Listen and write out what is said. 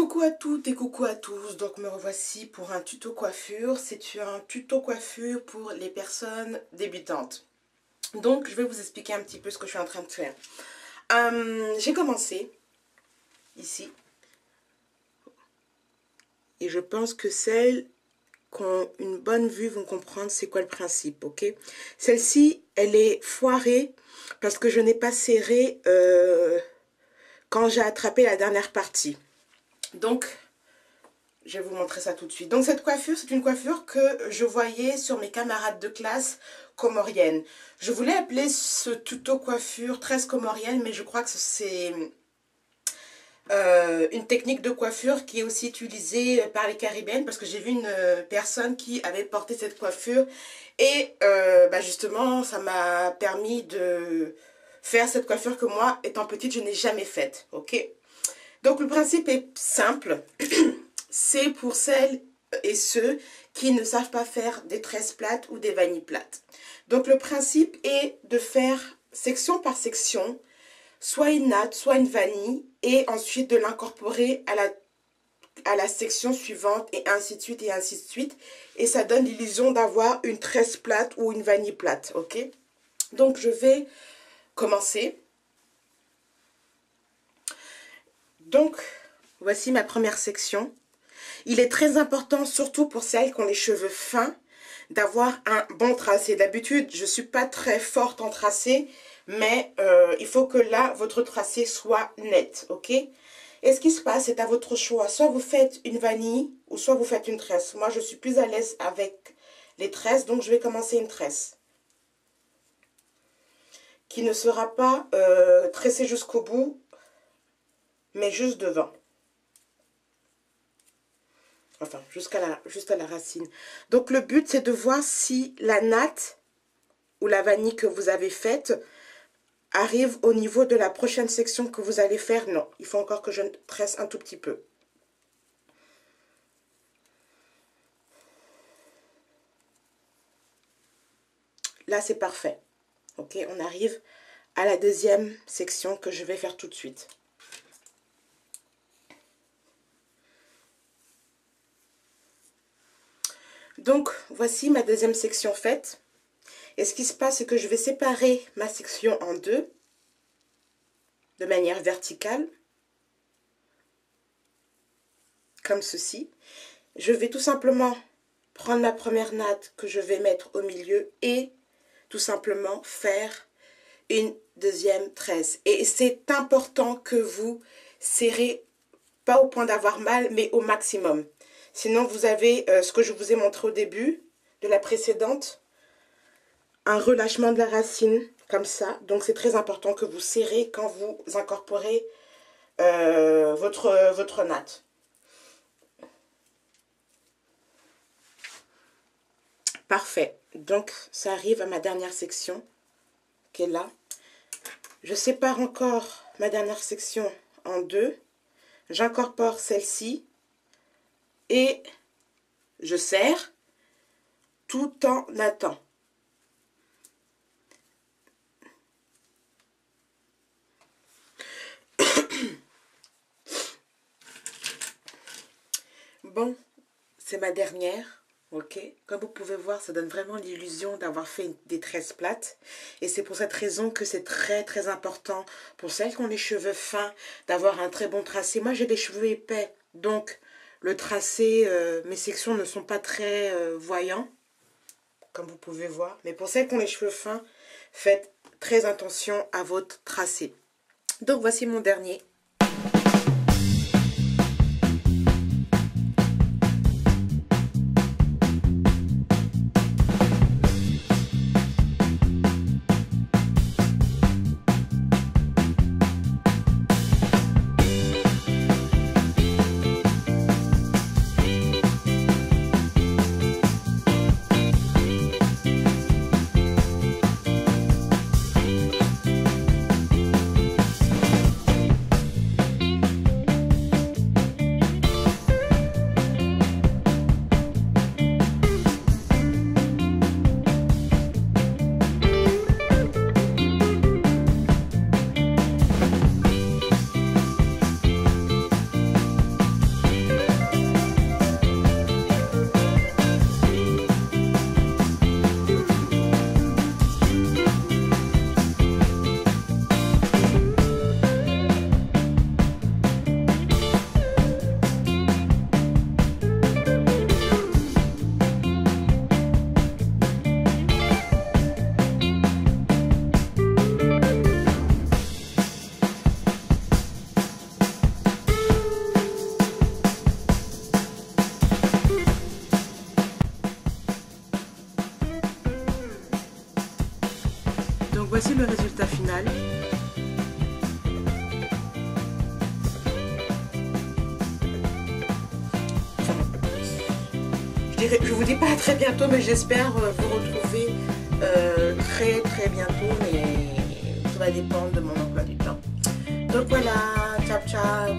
Coucou à toutes et coucou à tous, donc me revoici pour un tuto coiffure. C'est un tuto coiffure pour les personnes débutantes. Donc je vais vous expliquer un petit peu ce que je suis en train de faire. J'ai commencé ici. Et je pense que celles qui ont une bonne vue vont comprendre c'est quoi le principe, ok? Celle-ci, elle est foirée parce que je n'ai pas serré quand j'ai attrapé la dernière partie. Donc, je vais vous montrer ça tout de suite. Donc, cette coiffure, c'est une coiffure que je voyais sur mes camarades de classe comoriennes. Je voulais appeler ce tuto coiffure 13 comorienne, mais je crois que c'est une technique de coiffure qui est aussi utilisée par les Caribéennes, parce que j'ai vu une personne qui avait porté cette coiffure et justement, ça m'a permis de faire cette coiffure que moi, étant petite, je n'ai jamais faite, ok? Donc, le principe est simple. C'est pour celles et ceux qui ne savent pas faire des tresses plates ou des vanilles plates. Donc, le principe est de faire section par section, soit une natte, soit une vanille, et ensuite de l'incorporer à la section suivante, et ainsi de suite, et ainsi de suite. Et ça donne l'illusion d'avoir une tresse plate ou une vanille plate, ok? Donc, je vais commencer. Donc, voici ma première section. Il est très important, surtout pour celles qui ont les cheveux fins, d'avoir un bon tracé. D'habitude, je ne suis pas très forte en tracé, mais il faut que là, votre tracé soit net, ok? Et ce qui se passe, c'est à votre choix. Soit vous faites une vanille, ou soit vous faites une tresse. Moi, je suis plus à l'aise avec les tresses, donc je vais commencer une tresse. Qui ne sera pas tressée jusqu'au bout, mais juste devant. Enfin, juste à la racine. Donc, le but, c'est de voir si la natte ou la vanille que vous avez faite arrive au niveau de la prochaine section que vous allez faire. Non, il faut encore que je tresse un tout petit peu. Là, c'est parfait. Ok, on arrive à la deuxième section que je vais faire tout de suite. Donc, voici ma deuxième section faite. Et ce qui se passe, c'est que je vais séparer ma section en deux, de manière verticale, comme ceci. Je vais tout simplement prendre ma première natte que je vais mettre au milieu et tout simplement faire une deuxième tresse. Et c'est important que vous serrez, pas au point d'avoir mal, mais au maximum. Sinon, vous avez ce que je vous ai montré au début de la précédente, un relâchement de la racine, comme ça. Donc, c'est très important que vous serrez quand vous incorporez votre natte. Parfait. Donc, ça arrive à ma dernière section, qui est là. Je sépare encore ma dernière section en deux. J'incorpore celle-ci. Et je serre tout en nattant. Bon, c'est ma dernière, ok? Comme vous pouvez voir, ça donne vraiment l'illusion d'avoir fait des tresses plates. Et c'est pour cette raison que c'est très très important pour celles qui ont les cheveux fins d'avoir un très bon tracé. Moi, j'ai des cheveux épais, donc le tracé, mes sections ne sont pas très voyants, comme vous pouvez voir. Mais pour celles qui ont les cheveux fins, faites très attention à votre tracé. Donc, voici mon dernier. voici le résultat final. Je vous dis pas à très bientôt, mais j'espère vous retrouver très bientôt, mais ça va dépendre de mon emploi du temps. Donc voilà, ciao ciao.